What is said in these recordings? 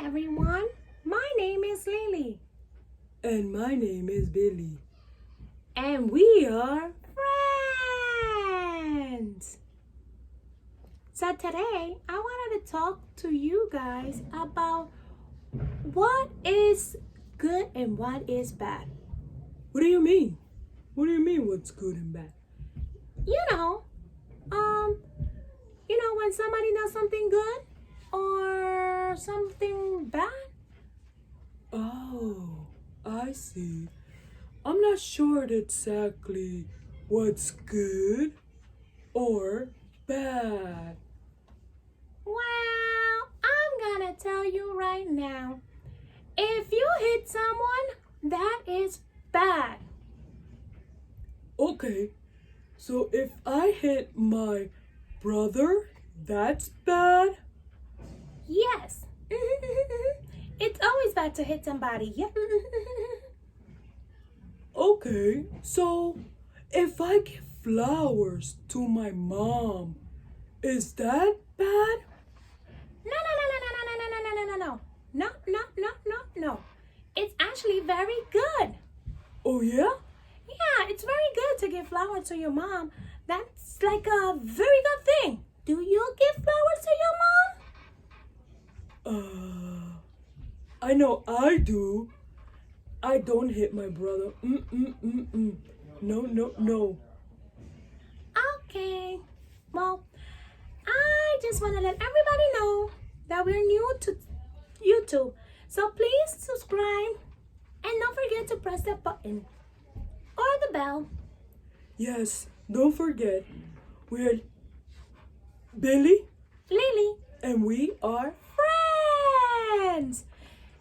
everyone. My name is Lily. And my name is Billy. And we are friends. So today, I wanted to talk to you guys about what is good and what is bad. What do you mean? What do you mean what's good and bad? When somebody does something good or something bad. Oh, I see. I'm not sure exactly what's good or bad. Well, I'm gonna tell you right now. If you hit someone, that is bad. Okay, so if I hit my brother, that's bad? Yes. It's always bad to hit somebody. Yeah. Okay, so if I give flowers to my mom, is that bad? No. No. It's actually very good. Oh yeah? Yeah, it's very good to give flowers to your mom. That's like a very good thing. Do you give flowers to your mom? I know I do. I don't hit my brother. No. Okay. Well, I just want to let everybody know that we're new to YouTube. So please subscribe and don't forget to press that button or the bell. Yes, don't forget, we're Billy Lily, and we are. friends.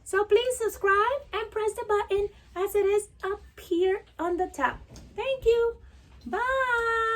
So please subscribe and press the button as it is up here on the top. Thank you. Bye.